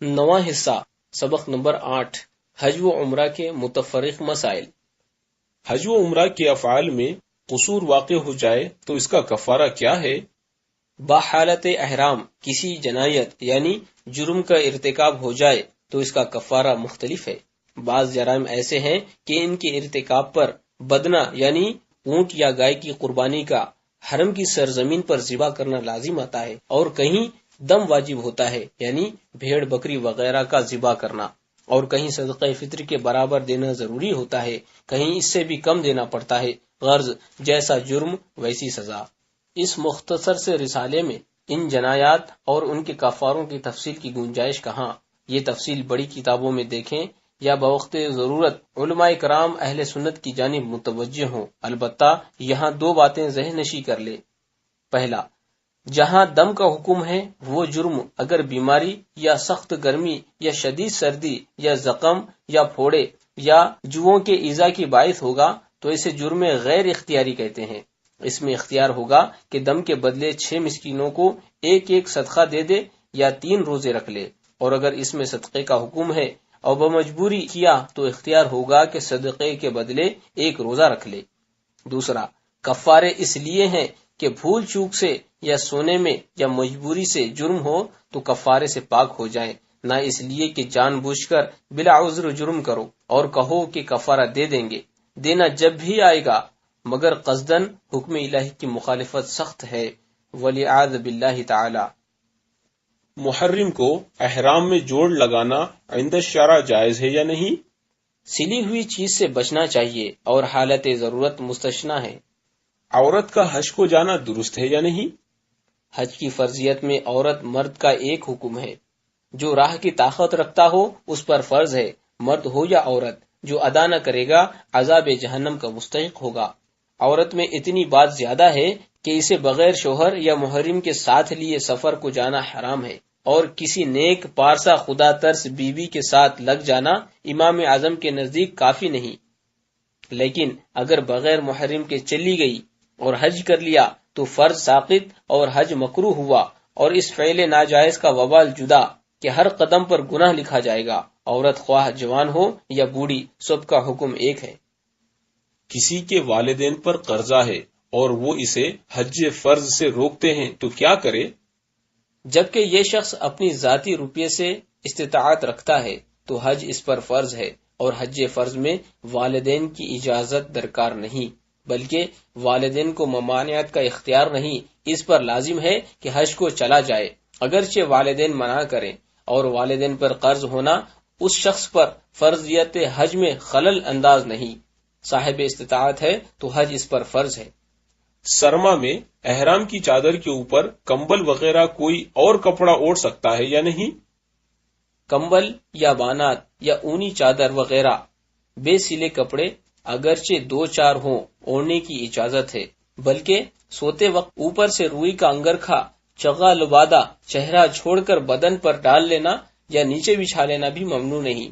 نواں حصہ سبق نمبر 8 حج و عمرہ کے متفرق مسائل۔ حج و عمرہ کے افعال میں قصور واقع ہو جائے تو اس کا کفارہ کیا ہے؟ بحالت احرام کسی جنایت یعنی جرم کا ارتکاب ہو جائے تو اس کا کفارہ مختلف ہے۔ بعض جرائم ایسے ہیں کہ ان کے ارتکاب پر بدنہ یعنی اونٹ یا گائے کی قربانی کا حرم کی سرزمین پر ذبح کرنا لازم آتا ہے، اور کہیں دم واجب ہوتا ہے یعنی بھیڑ بکری وغیرہ کا ذبح کرنا، اور کہیں صدقہ فطر کے برابر دینا ضروری ہوتا ہے، کہیں اس سے بھی کم دینا پڑتا ہے۔ غرض جیسا جرم ویسی سزا۔ اس مختصر سے رسالے میں ان جنایات اور ان کے کفاروں کی تفصیل کی گنجائش کہاں؟ یہ تفصیل بڑی کتابوں میں دیکھیں یا بوقت ضرورت علماء کرام اہل سنت کی جانب متوجہ ہوں۔ البتہ یہاں دو باتیں ذہن نشی کر لے۔ پہلا، جہاں دم کا حکم ہے وہ جرم اگر بیماری یا سخت گرمی یا شدید سردی یا زخم یا پھوڑے یا جوؤں کے ایذا کی باعث ہوگا تو اسے جرم غیر اختیاری کہتے ہیں۔ اس میں اختیار ہوگا کہ دم کے بدلے 6 مسکینوں کو ایک ایک صدقہ دے دے یا 3 روزے رکھ لے، اور اگر اس میں صدقے کا حکم ہے اور بمجبوری کیا تو اختیار ہوگا کہ صدقے کے بدلے 1 روزہ رکھ لے۔ دوسرا، کفارے اس لیے ہیں کہ بھول چوک سے یا سونے میں یا مجبوری سے جرم ہو تو کفارے سے پاک ہو جائیں، نہ اس لیے کہ جان بوجھ کر بلا عذر جرم کرو اور کہو کہ کفارہ دے دیں گے۔ دینا جب بھی آئے گا مگر قصدن حکم الہی کی مخالفت سخت ہے، ولیعاذ باللہ تعالی۔ محرم کو احرام میں جوڑ لگانا عند الشرع جائز ہے یا نہیں؟ سلی ہوئی چیز سے بچنا چاہیے اور حالت ضرورت مستثنیٰ ہے۔ عورت کا حج کو جانا درست ہے یا نہیں؟ حج کی فرضیت میں عورت مرد کا ایک حکم ہے، جو راہ کی طاقت رکھتا ہو اس پر فرض ہے، مرد ہو یا عورت، جو ادا نہ کرے گا عذاب جہنم کا مستحق ہوگا۔ عورت میں اتنی بات زیادہ ہے کہ اسے بغیر شوہر یا محرم کے ساتھ لیے سفر کو جانا حرام ہے، اور کسی نیک پارسا خدا ترس بیوی کے ساتھ لگ جانا امام اعظم کے نزدیک کافی نہیں۔ لیکن اگر بغیر محرم کے چلی گئی اور حج کر لیا تو فرض ساقط اور حج مکروہ ہوا، اور اس فعل ناجائز کا وبال جدا کہ ہر قدم پر گناہ لکھا جائے گا۔ عورت خواہ جوان ہو یا بوڑھی، سب کا حکم ایک ہے۔ کسی کے والدین پر قرضہ ہے اور وہ اسے حج فرض سے روکتے ہیں تو کیا کرے؟ جبکہ یہ شخص اپنی ذاتی روپیے سے استطاعت رکھتا ہے تو حج اس پر فرض ہے، اور حج فرض میں والدین کی اجازت درکار نہیں، بلکہ والدین کو ممانعت کا اختیار نہیں، اس پر لازم ہے کہ حج کو چلا جائے اگرچہ والدین منع کریں، اور والدین پر قرض ہونا اس شخص پر فرضیت حج میں خلل انداز نہیں۔ صاحب استطاعت ہے تو حج اس پر فرض ہے۔ سرما میں احرام کی چادر کے اوپر کمبل وغیرہ کوئی اور کپڑا اوڑھ سکتا ہے یا نہیں؟ کمبل یا بانات یا اونی چادر وغیرہ بے سلے کپڑے اگرچہ 2-4 ہوں اوڑھنے کی اجازت ہے، بلکہ سوتے وقت اوپر سے روئی کا انگرکھا چغا لبادہ چہرہ چھوڑ کر بدن پر ڈال لینا یا نیچے بچھا لینا بھی ممنوع نہیں۔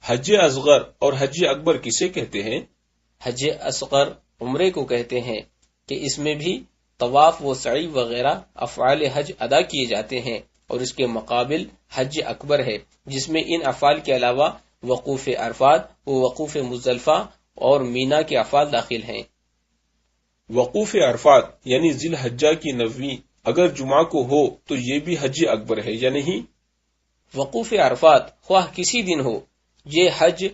حج اصغر اور حج اکبر کسے کہتے ہیں؟ حج اصغر عمرے کو کہتے ہیں کہ اس میں بھی طواف و سعی وغیرہ افعال حج ادا کیے جاتے ہیں، اور اس کے مقابل حج اکبر ہے جس میں ان افعال کے علاوہ وقوف عرفات و وقوف مزدلفہ اور مینا کے افعال داخل ہیں۔ وقوف عرفات یعنی ذی الحجہ کی 9ویں اگر جمعہ کو ہو تو یہ بھی حج اکبر ہے یا نہیں؟ وقوف عرفات خواہ کسی دن ہو یہ حج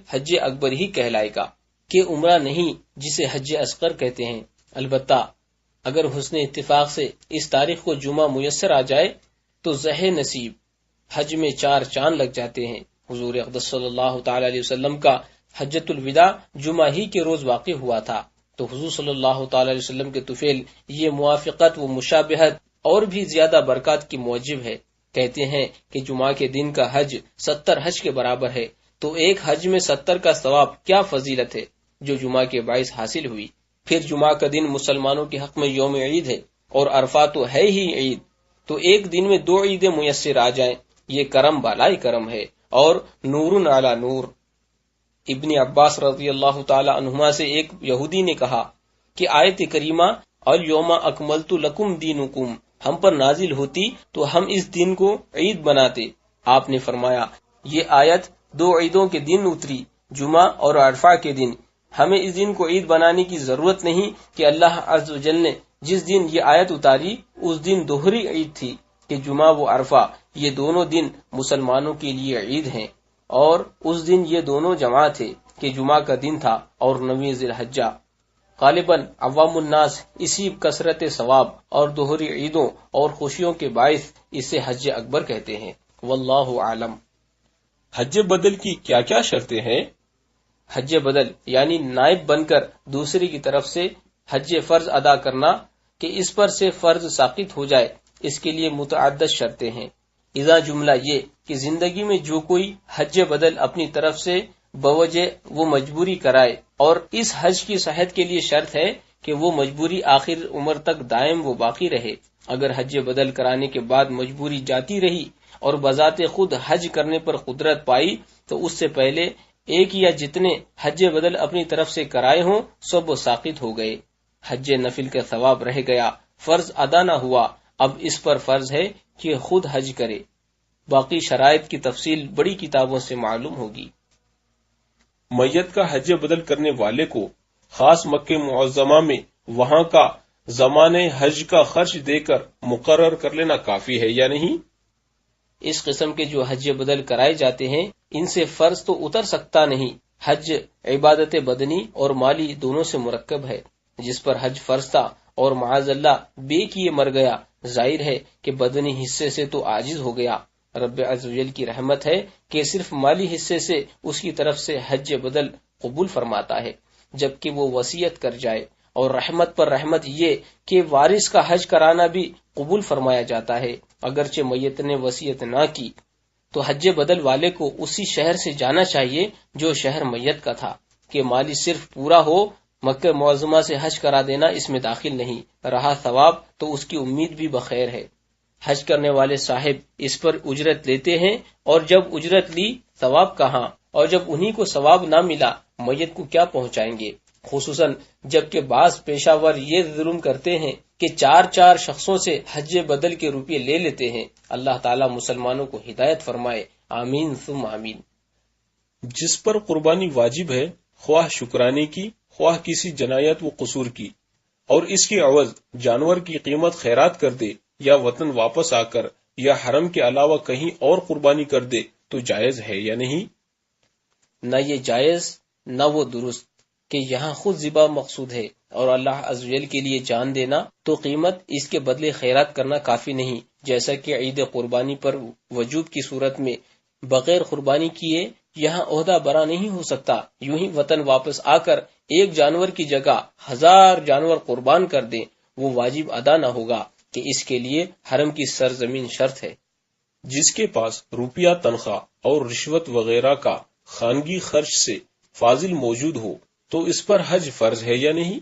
اکبر ہی کہلائے گا، کہ عمرہ نہیں جسے حج اصغر کہتے ہیں۔ البتہ اگر حسن اتفاق سے اس تاریخ کو جمعہ میسر آ جائے تو زہ نصیب حج میں 4 چاند لگ جاتے ہیں۔ حضور اقدس صلی اللہ تعالی علیہ وسلم کا حجۃ الوداع جمعہ ہی کے روز واقع ہوا تھا، تو حضور صلی اللہ تعالی علیہ وسلم کے طفیل یہ موافقت و مشابہت اور بھی زیادہ برکات کی موجب ہے۔ کہتے ہیں کہ جمعہ کے دن کا حج 70 حج کے برابر ہے، تو ایک حج میں 70 کا ثواب کیا فضیلت ہے جو جمعہ کے باعث حاصل ہوئی۔ پھر جمعہ کا دن مسلمانوں کے حق میں یوم عید ہے، اور عرفات تو ہے ہی عید، تو ایک دن میں 2 عیدیں میسر آ جائیں، یہ کرم بالائے کرم ہے، اور نور علی نور۔ ابن عباس رضی اللہ تعالی عنہما سے ایک یہودی نے کہا کہ آیت کریمہ الیوم اکملت لکم دینکم ہم پر نازل ہوتی تو ہم اس دن کو عید بناتے، آپ نے فرمایا یہ آیت 2 عیدوں کے دن اتری، جمعہ اور عرفہ کے دن۔ ہمیں اس دن کو عید بنانے کی ضرورت نہیں کہ اللہ عز و جل نے جس دن یہ آیت اتاری اس دن دوہری عید تھی کہ جمعہ و عرفہ یہ دونوں دن مسلمانوں کے لیے عید ہیں، اور اس دن یہ دونوں جمع تھے کہ جمعہ کا دن تھا اور 9 ذی الحجہ۔ غالباً عوام الناس اسی کثرت ثواب اور دوہری عیدوں اور خوشیوں کے باعث اسے حج اکبر کہتے ہیں، واللہ عالم۔ حج بدل کی کیا کیا شرطیں ہیں؟ حج بدل یعنی نائب بن کر دوسرے کی طرف سے حج فرض ادا کرنا کہ اس پر سے فرض ساقط ہو جائے، اس کے لیے متعدد شرطیں ہیں۔ اذا جملہ یہ کہ زندگی میں جو کوئی حج بدل اپنی طرف سے بوجہ وہ مجبوری کرائے، اور اس حج کی صحت کے لیے شرط ہے کہ وہ مجبوری آخر عمر تک دائم و باقی رہے۔ اگر حج بدل کرانے کے بعد مجبوری جاتی رہی اور بذات خود حج کرنے پر قدرت پائی تو اس سے پہلے ایک یا جتنے حج بدل اپنی طرف سے کرائے ہوں سب وہ ساقط ہو گئے، حج نفل کا ثواب رہ گیا، فرض ادا نہ ہوا۔ اب اس پر فرض ہے کہ خود حج کرے۔ باقی شرائط کی تفصیل بڑی کتابوں سے معلوم ہوگی۔ میت کا حج بدل کرنے والے کو خاص مکہ معظمہ میں وہاں کا زمانے حج کا خرچ دے کر مقرر کر لینا کافی ہے یا نہیں؟ اس قسم کے جو حج بدل کرائے جاتے ہیں ان سے فرض تو اتر سکتا نہیں۔ حج عبادت بدنی اور مالی دونوں سے مرکب ہے۔ جس پر حج فرض تھا اور معاذ اللہ بے کیے مر گیا، ظاہر ہے کہ بدنی حصے سے تو عاجز ہو گیا۔ رب عز و جل کی رحمت ہے کہ صرف مالی حصے سے اس کی طرف سے حج بدل قبول فرماتا ہے، جبکہ وہ وصیت کر جائے، اور رحمت پر رحمت یہ کہ وارث کا حج کرانا بھی قبول فرمایا جاتا ہے۔ اگرچہ میت نے وصیت نہ کی تو حج بدل والے کو اسی شہر سے جانا چاہیے جو شہر میت کا تھا، کہ مالی صرف پورا ہو، مکہ معظمہ سے حج کرا دینا اس میں داخل نہیں، رہا ثواب تو اس کی امید بھی بخیر ہے۔ حج کرنے والے صاحب اس پر اجرت لیتے ہیں، اور جب اجرت لی ثواب کہاں، اور جب انہی کو ثواب نہ ملا میت کو کیا پہنچائیں گے؟ خصوصاً جبکہ بعض پیشہ ور یہ ظلم کرتے ہیں کہ 4 شخصوں سے حج بدل کے روپے لے لیتے ہیں۔ اللہ تعالی مسلمانوں کو ہدایت فرمائے، آمین ثم آمین۔ جس پر قربانی واجب ہے، خواہ شکرانے کی خواہ کسی جنایت و قصور کی، اور اس کی عوض جانور کی قیمت خیرات کر دے یا وطن واپس آ کر یا حرم کے علاوہ کہیں اور قربانی کر دے تو جائز ہے یا نہیں؟ نہ یہ جائز نہ وہ درست کہ یہاں خود ذبح مقصود ہے اور اللہ عز و جل کے لیے جان دینا تو قیمت اس کے بدلے خیرات کرنا کافی نہیں، جیسا کہ عید قربانی پر وجوب کی صورت میں بغیر قربانی کیے یہاں عہدہ برا نہیں ہو سکتا، یوں ہی وطن واپس آ کر ایک جانور کی جگہ 1000 جانور قربان کر دیں، وہ واجب ادا نہ ہوگا کہ اس کے لیے حرم کی سرزمین شرط ہے۔ جس کے پاس روپیہ تنخواہ اور رشوت وغیرہ کا خانگی خرچ سے فاضل موجود ہو تو اس پر حج فرض ہے یا نہیں؟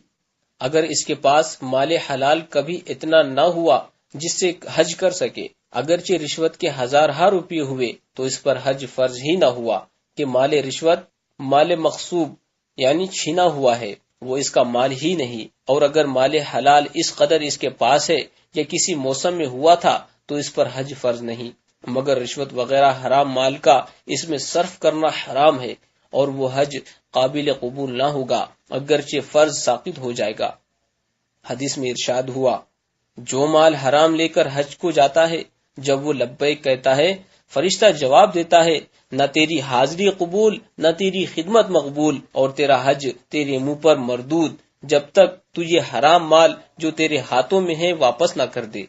اگر اس کے پاس مال حلال کبھی اتنا نہ ہوا جس سے حج کر سکے، اگرچہ رشوت کے 1000 روپے ہوئے تو اس پر حج فرض ہی نہ ہوا کہ مال رشوت مال مغصوب یعنی چھینا ہوا ہے، وہ اس کا مال ہی نہیں، اور اگر مال حلال اس قدر اس کے پاس ہے یا کسی موسم میں ہوا تھا تو اس پر حج فرض نہیں، مگر رشوت وغیرہ حرام مال کا اس میں صرف کرنا حرام ہے اور وہ حج قابل قبول نہ ہوگا، اگرچہ فرض ساقط ہو جائے گا۔ حدیث میں ارشاد ہوا، جو مال حرام لے کر حج کو جاتا ہے جب وہ لبیک کہتا ہے فرشتہ جواب دیتا ہے نہ تیری حاضری قبول نہ تیری خدمت مقبول، اور تیرا حج تیرے منہ پر مردود جب تک تو یہ حرام مال جو تیرے ہاتھوں میں ہے واپس نہ کر دے۔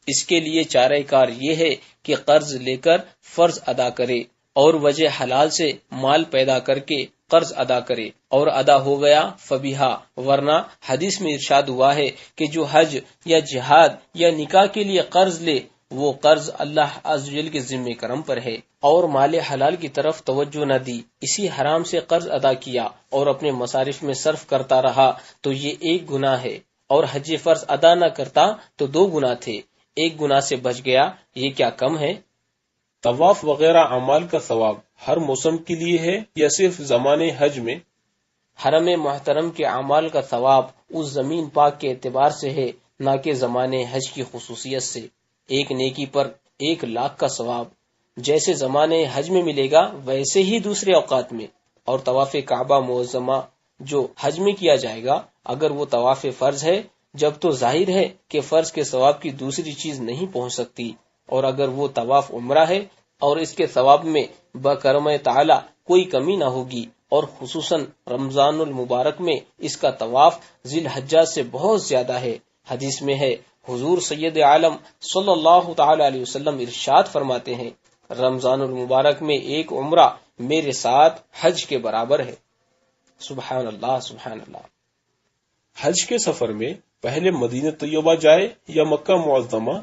اس کے لیے چارہ کار یہ ہے کہ قرض لے کر فرض ادا کرے اور وجہ حلال سے مال پیدا کر کے قرض ادا کرے، اور ادا ہو گیا فبیہا، ورنہ حدیث میں ارشاد ہوا ہے کہ جو حج یا جہاد یا نکاح کے لیے قرض لے وہ قرض اللہ عز و جل کے ذمہ کرم پر ہے، اور مال حلال کی طرف توجہ نہ دی، اسی حرام سے قرض ادا کیا اور اپنے مصارف میں صرف کرتا رہا تو یہ ایک گناہ ہے، اور حج فرض ادا نہ کرتا تو 2 گناہ تھے، ایک گناہ سے بچ گیا، یہ کیا کم ہے؟ طواف وغیرہ اعمال کا ثواب ہر موسم کے لیے ہے یا صرف زمانے حج میں؟ حرم محترم کے اعمال کا ثواب اس زمین پاک کے اعتبار سے ہے، نہ کہ زمانے حج کی خصوصیت سے۔ ایک نیکی پر 1 لاکھ کا ثواب، جیسے زمانے حج میں ملے گا ویسے ہی دوسرے اوقات میں. اور طواف کعبہ معظمہ جو حج میں کیا جائے گا اگر وہ طواف فرض ہے جب تو ظاہر ہے کہ فرض کے ثواب کی دوسری چیز نہیں پہنچ سکتی، اور اگر وہ طواف عمرہ ہے اور اس کے ثواب میں بکرم تعالی کوئی کمی نہ ہوگی، اور خصوصاً رمضان المبارک میں اس کا طواف ذی الحجہ سے بہت زیادہ ہے. حدیث میں ہے حضور سید عالم صلی اللہ تعالی علیہ وسلم ارشاد فرماتے ہیں رمضان المبارک میں ایک عمرہ میرے ساتھ حج کے برابر ہے. سبحان اللہ سبحان اللہ. حج کے سفر میں پہلے مدینہ طیبہ جائے یا مکہ معظمہ؟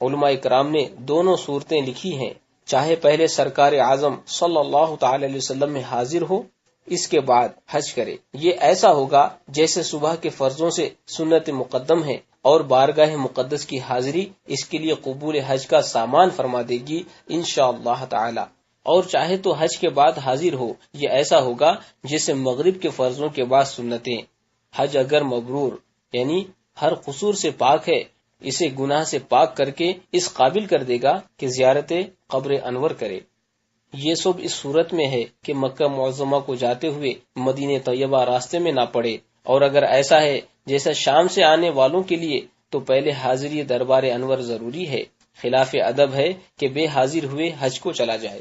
علماء کرام نے دونوں صورتیں لکھی ہیں، چاہے پہلے سرکار اعظم صلی اللہ تعالی علیہ وسلم میں حاضر ہو اس کے بعد حج کرے. یہ ایسا ہوگا جیسے صبح کے فرضوں سے سنت مقدم ہے، اور بارگاہ مقدس کی حاضری اس کے لیے قبول حج کا سامان فرما دے گی انشاءاللہ تعالی. اور چاہے تو حج کے بعد حاضر ہو، یہ ایسا ہوگا جیسے مغرب کے فرضوں کے بعد سنتیں. حج اگر مبرور یعنی ہر قصور سے پاک ہے، اسے گناہ سے پاک کر کے اس قابل کر دے گا کہ زیارت قبر انور کرے. یہ سب اس صورت میں ہے کہ مکہ معظمہ کو جاتے ہوئے مدینہ طیبہ راستے میں نہ پڑے، اور اگر ایسا ہے جیسا شام سے آنے والوں کے لیے تو پہلے حاضری دربار انور ضروری ہے. خلاف ادب ہے کہ بے حاضر ہوئے حج کو چلا جائے.